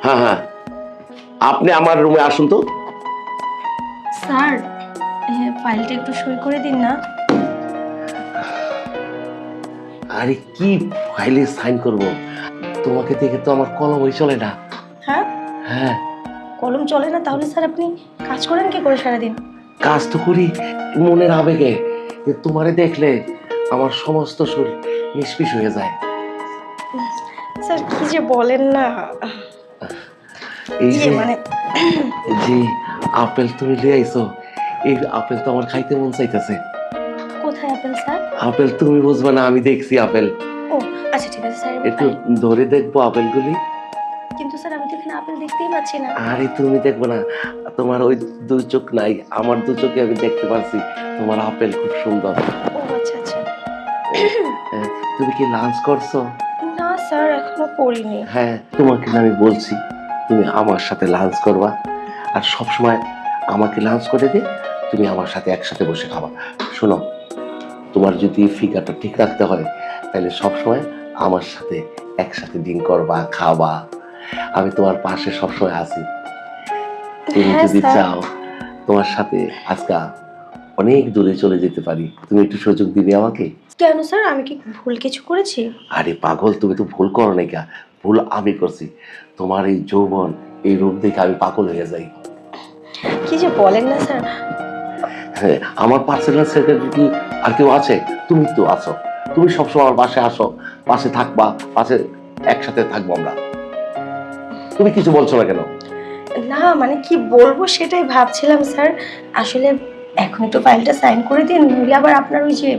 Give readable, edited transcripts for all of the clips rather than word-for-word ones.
হ্যাঁ হ্যাঁ, আপনি আমার রুমে আসুন তো। স্যার ফাইলটা একটু সই করে দিন না। আরে কি ফাইলে সাইন করব? তোমাকে দেখে তো আমার কলমই চলে না। হ্যাঁ, হ্যাঁ, কলম চলে না? তাহলে স্যার আপনি কাজ করেন কি করে সারাদিন? কাজ তো করি মনের আবেগে। তোমারে দেখলে আমার সমস্ত শরীর নিষ্পিস হয়ে যায়। স্যার কি যে বলেন না। এই যে মানে যে আপেল তুমি নিয়ে আইছো, এই আপেল তো আমার খাইতে মন চাইতেছে। কোথায় আপেল স্যার? আপেল তুমি বুঝবে না, আমি দেখছি আপেল। ও আচ্ছা ঠিক আছে স্যার, একটু ধরে দেখবো আপেলগুলি। কিন্তু স্যার আমি তো এখানে আপেল দেখতেই পাচ্ছি না। আরে তুমি দেখবো না, তোমার ওই দুই চোখ নাই, আমার দু চোখে আমি দেখতে পাচ্ছি তোমার আপেল খুব সুন্দর। ও আচ্ছা আচ্ছা। তুমি কি লাঞ্চ করছো? না স্যার এখনো করিনি। হ্যাঁ, তোমাকে না আমি বলছি তুমি আমার সাথে লাঞ্চ করবা, আর সব সময় আমাকে লাঞ্চ করে দিয়ে তুমি আমার সাথে একসাথে বসে খাবা। শোনো, তোমার যদি ফিগারটা ঠিক রাখতে হয় তাহলে সবসময় আমার সাথে একসাথে ডিন করবা, খাবা। আমি তোমার পাশে সবসময় আছি। তুমি হ্যাঁ যদি স্যার। চাও তোমার সাথে আজকে অনেক দূরে চলে যেতে পারি, তুমি একটু সুযোগ দিবে আমাকে? কেন স্যার, আমি কি ভুল কিছু করেছি? আরে পাগল, তুমি তো ভুল করো নাই কা, ভুল আমি করছি। তোমার এই যৌবন, এই রূপ দেখে আমি পাগল হয়ে যাই। কি যে বলেন না স্যার। হ্যাঁ, আমার পার্সোনাল সেক্রেটারি আর কেউ আছে? তুমি তো আছো। তুমি সবসময় আমার বাসায় আসো, পাশে থাকবা, পাশে একসাথে থাকবো আমরা। তুমি কিছু বলছো না কেন? না মানে কি বলবো সেটাই ভাবছিলাম স্যার। আসলে এখন একটু ফাইলটা সাইন করে দিন, নইলে আবার আপনার ওই যে।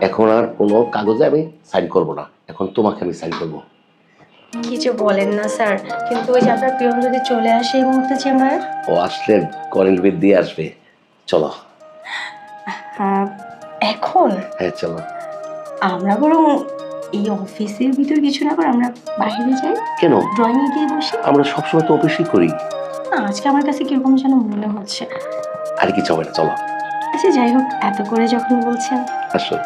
এখন আর কোনো কাগজে আমি সাইন করব না, এখন তোমাকে আমি সাইন করব। কি যে বলেন না স্যার, কিন্তু ওই যে আপনার পিয়ন যদি চলে আসে এই মুহূর্তে চেম্বারে। ও আসলে করেন্ট বিল দিয়ে আসবে। চলো। হ্যাঁ এখন হ্যাঁ চলো। আমরা বরং এই অফিসের ভিতর কিছু না করে আমরা বাইরে যাই। কেন? ড্রয়িং এ গিয়ে বসি। আমরা সবসময় তো অফিসই করি। না আজকে আমার কাছে কিরকম যেন মনে হচ্ছে। আর কিছু হবে না, চলো। আচ্ছা যাই হোক, এত করে যখন বলছেন। আসো।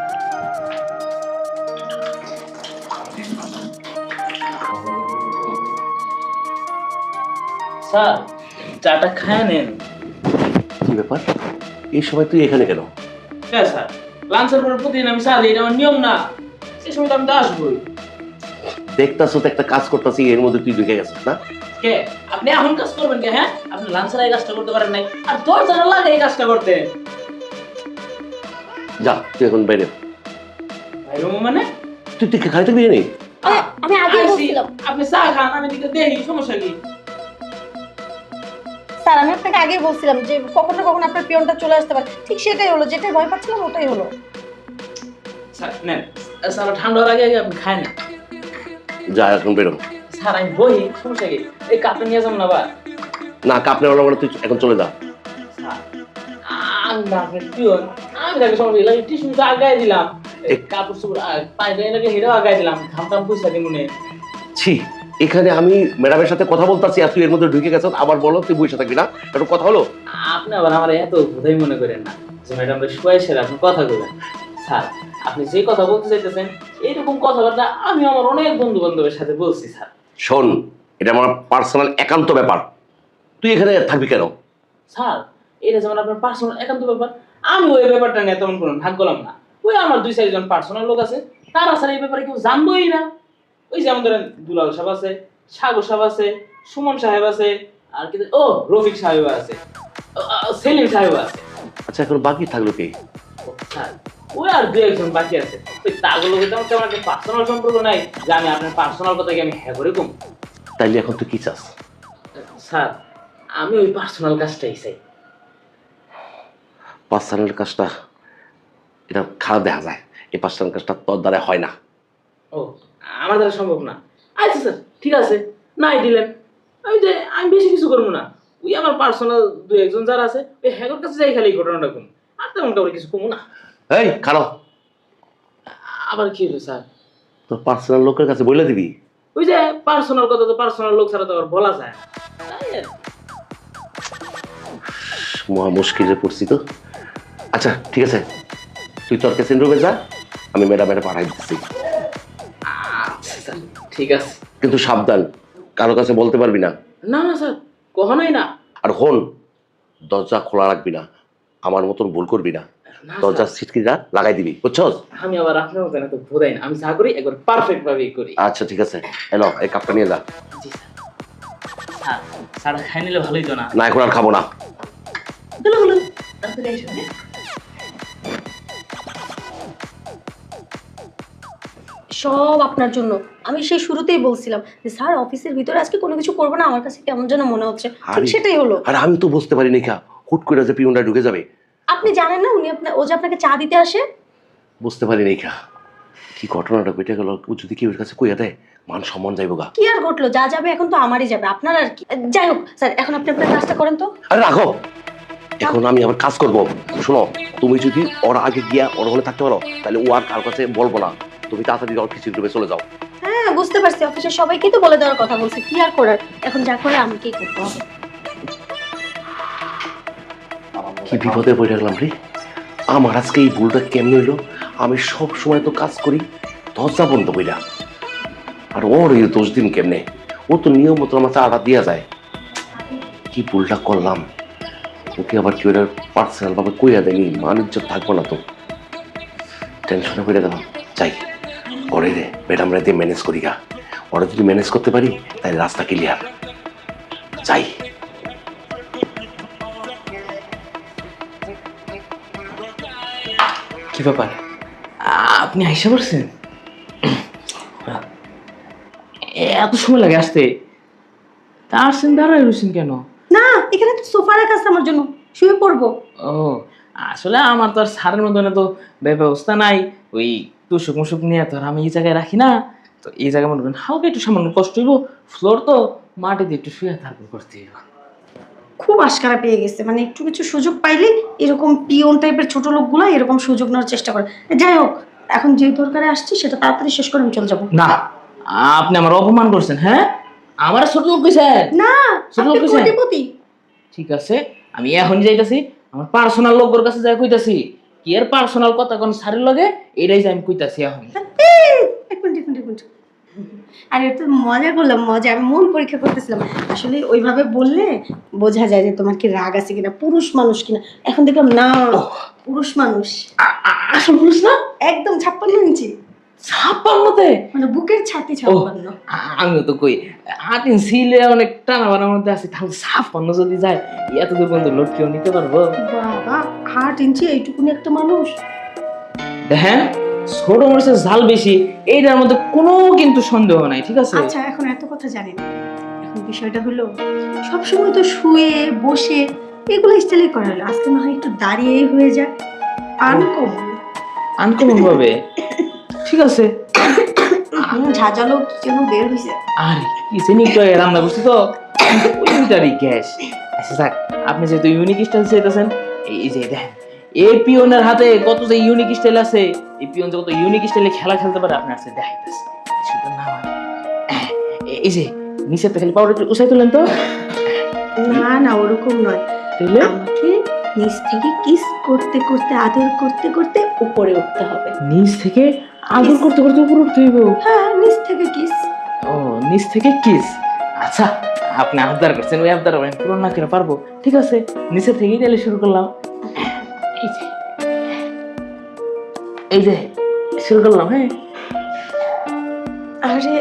স্যার চাটা খায় নেন। কি ব্যাপার, এই সময় তুই এখানে কেন? হ্যাঁ স্যার, লাঞ্চের পরে প্রতিদিন আমি চা দিই, এটা আমার নিয়ম না। সে সময় তো আমি তো আসবোই। দেখতাছো তো একটা কাজ করতেছি, এর মধ্যে তুই ঢুকে গেছিস না? কে আপনি এখন কাজ করবেন কে? হ্যাঁ, আপনি লাঞ্চের এই কাজটা করতে পারেন নাই, আর 10 জন লাগে এই কাজটা করতে। যা তুই এখন বাইরে। ভাই রুমু মানে তুই খাই থাকবি নেই? আমি আগে আইসি, বলছিলাম আপনি চা খান, আমি দিকে দেখি সমস্যা কি। স্যার, আমি আপনাকে আগেই বলছিলাম যে কখন না কখন আপনার পিয়নটা চলে আসতে পারে, ঠিক সেটাই হলো, যেটা ভয় পাচ্ছিলাম ওটাই হলো। স্যার নেন, স্যার ঠান্ডা লাগে আগে আপনি খায় না। যা এখন বেরো। স্যার আমি বহি, সমস্যা কি? এই কাপটা নিয়ে যাবো না আবার? না, কাপ নেওয়া বলে তুই এখন চলে যা। স্যার আমি না আপনার পিওন, আমি তাকে সমস্যা লাগে টিস্যু তো আগায় দিলাম, এই কাপড় চোপড় পানি লাগে হেটাও আগায় দিলাম, ঘামটাম পয়সা দিই মনে। ছি, এখানে আমি ম্যাডামের সাথে কথা বলতেছি আর তুই এর মধ্যে ঢুকে গেছিস, আবার বলো তুই বসে থাকবি না? একটু কথা হলো। আপনি আবার আমার এত বোধাই মনে করেন না যে ম্যাডাম শুয়ে সেরে আপনি কথা বলবেন। স্যার আপনি যে কথা বলতে চাইতেছেন এইরকম কথাবার্তা আমি আমার অনেক বন্ধু বান্ধবের সাথে বলছি স্যার। শোন, এটা আমার পার্সোনাল একান্ত ব্যাপার, তুই এখানে থাকবি কেন? স্যার এটা যেমন আপনার পার্সোনাল একান্ত ব্যাপার, আমি ওই ব্যাপারটা নিয়ে তেমন কোনো ভাগ করলাম না। ওই আমার 2-4 জন পার্সোনাল লোক আছে, তারা স্যার এই ব্যাপারে কেউ জানবোই না। ওই যেমন ধরেন দুলাল সাহেব আছে, সাগর সাহেব আছে, সুমন সাহেব আছে, আর কি ও রফিক সাহেব আছে, সেলিম সাহেব আছে। আচ্ছা, এখন বাকি থাকলো কি? স্যার ওই আর 2-1 জন বাকি আছে, ওই তাগুলো তেমন তেমন একটা পার্সোনাল সম্পর্ক নাই যে আমি আপনার পার্সোনাল কথাকে আমি হ্যাঁ করে কম। তাইলে এখন তুই কি চাস? স্যার আমি ওই পার্সোনাল কাজটাই চাই। পার্সোনাল কাজটা এটা খারাপ দেখা যায়, এই পার্সোনাল কাজটা তোর দ্বারা হয় না। ও আমার দ্বারা সম্ভব না? আচ্ছা স্যার ঠিক আছে, নাই দিলেন, ওই যে আমি বেশি কিছু করবো না, ওই আমার পার্সোনাল 2-1 জন যারা আছে ওই হ্যাগর কাছে যাই খালি এই ঘটনাটা কম, আর তেমন কাউকে কিছু কমু না। এই খারাপ, আবার কি হলো স্যার? তোর পার্সোনাল লোকের কাছে বলে দিবি? ওই যে পার্সোনাল কথা তো পার্সোনাল লোক ছাড়া তো আর বলা যায় না, তাই আর। মহা মুশকিলে পড়ছি তো। আচ্ছা ঠিক আছে, তুই তোর কেসিন রুমে যা, আমি ম্যাডামের পাঠাই দিচ্ছি। আচ্ছা স্যার ঠিক আছে। কিন্তু সাবধান, কারো কাছে বলতে পারবি না। না না স্যার, কখনোই না। আর হন, দরজা খোলা রাখবি না, আমার মতন ভুল করবি না, না দরজা স্যার, সিটকিটা লাগাই দিবি, বুঝছস? আমি আবার আপনার মতন এত ভোদাই না, আমি যা করি একবার পারফেক্ট ভাবেই করি। আচ্ছা ঠিক আছে, এলো এই কাপটা নিয়ে যা। জি স্যার। স্যার খাই নিলে ভালোই তো না। না এখন আর খাবো না। গেলো গেলো, তাড়াতাড়ি এসো, হ্যাঁ? সব আপনার জন্য। আমি সেই শুরুতেই বলছিলাম যে স্যার অফিসের ভিতরে আজকে কোনো কিছু করবো না, আমার কাছে কেমন যেন মনে হচ্ছে, ঠিক আরে- সেটাই হলো। আর আমি তো বুঝতে পারিনি খা, হুট করে যে পিউনটা ঢুকে যাবে, আপনি জানেন না ও যে আপনাকে চা দিতে আসে। বুঝতে পারিনি খা। কি ঘটনাটা ঘটে গেল, ও যদি কেউ কাছে কইয়া দেয় মান সম্মান যাইব গা। কি আর ঘটলো, যা যাবে এখন তো আমারই যাবে, আপনার আর কি। যাই হোক স্যার, এখন আপনি আপনার কাজটা করেন তো। আরে রাখো, এখন আমি আবার কাজ করব। শোনো, তুমি যদি ওর আগে গিয়া ওর ওখানে থাকতে পারো, তাহলে ও আর কার কাছে বলবো না, তুমি তাড়াতাড়ি অফিসের রুমে চলে যাও। হ্যাঁ বুঝতে পারছি, অফিসের সবাইকে তো বলে দেওয়ার কথা বলছে, কি আর করার, এখন যা করে আমাকেই করতে হবে। কি বিপদে পড়ে গেলাম রে, আমার আজকে এই ভুলটা কেমন হইলো? আমি সব সময় তো কাজ করি দরজা বন্ধ কইরা, আর ওর এই দোষ দিন কেমনে? ও তো নিয়ম মতো আমার চাটা দিয়া যায়। কি ভুলটা করলাম, ওকে আবার কেউ পার্সোনাল ভাবে কইয়া দেয়নি, মানুষ থাকবো না তো, টেনশনে পড়ে গেলাম। যাই ওরে রে ম্যাডাম রে দিয়ে ম্যানেজ করি গা, ওরা যদি ম্যানেজ করতে পারি তাহলে রাস্তা ক্লিয়ার। যাই। কি ব্যাপার, আপনি আইসা পড়ছেন? এত সময় লাগে আসতে? তা আসছেন, দাঁড়ায় রয়েছেন কেন? না, এখানে তো সোফা রাখা আছে আমার জন্য, শুয়ে পড়বো। ও আসলে আমার তো আর সারের মতন তো ব্যবস্থা নাই, ওই তুষুক মুসুক নিয়ে তো আর আমি এই জায়গায় রাখি না। তো এই জায়গায় মনে করেন হালকা একটু সামান্য কষ্ট হইব, ফ্লোর তো মাটিতে একটু শুয়ে তারপর করতে হইব। খুব আশকারা পেয়ে গেছে, মানে একটু কিছু সুযোগ পাইলে এরকম পিয়ন টাইপের ছোট লোকগুলো এরকম সুযোগ নেওয়ার চেষ্টা করে। যাই হোক, এখন যে দরকারে আসছি সেটা তাড়াতাড়ি শেষ করে আমি চলে যাবো। না, আপনি আমার অপমান করছেন। হ্যাঁ, আমার ছোট লোক কইছেন? না, ছোট আপনি লোক কইছেন? কোটিপতি। ঠিক আছে, আমি এখন যাইতাছি, আমার পার্সোনাল লোকের কাছে যাই কইতাছি। কি এর পার্সোনাল কথা কোন সারের লগে, এটাই যে আমি কইতাছি এখন। এক মিনিট, এক মিনিট, এক মিনিট। আরে এটা তো মজা করলাম, মজা, আমি মন পরীক্ষা করতেছিলাম। আসলে ওইভাবে বললে বোঝা যায় যে তোমার কি রাগ আছে কিনা, পুরুষ মানুষ কিনা। এখন দেখলাম না, পুরুষ মানুষ আসল পুরুষ না? একদম 56 ইঞ্চি, 56তে? মানে বুকের ছাতি ও 56। আমিও তো কই 8 ইঞ্চি ছিলে অনেক টানা বানার মধ্যে আছে, তাহলে 56 যদি যায় এত দূর পর্যন্ত লোড কেউ নিতে পারবো? বাবা, 8 ইঞ্চি এইটুকুনি একটা মানুষ। দেখেন, ছোট মানুষের ঝাল বেশি, এইটার মধ্যে কোনো কিন্তু সন্দেহ নাই, ঠিক আছে? আচ্ছা, এখন এত কথা জানি না, এখন বিষয়টা হলো সবসময় তো শুয়ে বসে এগুলো স্টাইলই করা হলো, আজকে না হয় একটু দাঁড়িয়েই হয়ে যাক, আনকমন। আনকমন ভাবে? ঠিক আছে। ঝাঁঝালো কি যেন বের হয়েছে। আরে কি জানি তো রান্না করছি তো ওইটারই গ্যাস। আচ্ছা থাক, আপনি যেহেতু ইউনিক স্টাইল চাইতেছেন, এই যে দেখেন এই পিয়নের হাতে কত যে ইউনিক স্টাইল আছে, এই পিয়ন যে কত ইউনিক স্টাইলে খেলা খেলতে পারে আপনার কাছে দেখাইতেছে। শুধু না মানে এই যে নিচের থেকে পাউডার উসাই তুলেন তো। না না, ওরকম নয়, তাইলে আমাকে নিচ থেকে কিস করতে করতে, আদর করতে করতে উপরে উঠতে হবে। নিচ থেকে আদর করতে করতে উপরে উঠতে হইব? হ্যাঁ, নিচ থেকে কিস। ও, নিচ থেকে কিস। আচ্ছা, আপনি আবদার করছেন, ওই আবদার আমি পূরণ না করে পারবো। ঠিক আছে, নিচের থেকেই তাহলে শুরু করলাম। এই যে এই যে শুরু করলাম। হ্যাঁ, আরে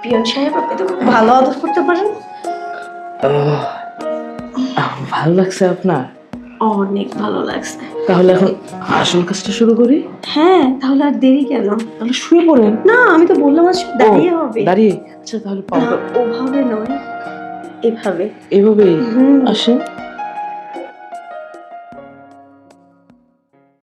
পিয়ন সাহেব, আপনি তো খুব ভালো আদর করতে পারেন। ভালো লাগছে আপনার? অনেক ভালো লাগছে। তাহলে এখন আসল কাজটা শুরু করি। হ্যাঁ, তাহলে আর দেরি কেন? তাহলে শুয়ে পড়েন। না, আমি তো বললাম আজ দাঁড়িয়ে হবে। দাঁড়িয়ে? আচ্ছা তাহলে না, পাউডার ওভাবে নয়, এভাবে। এভাবে হুম। আসেন।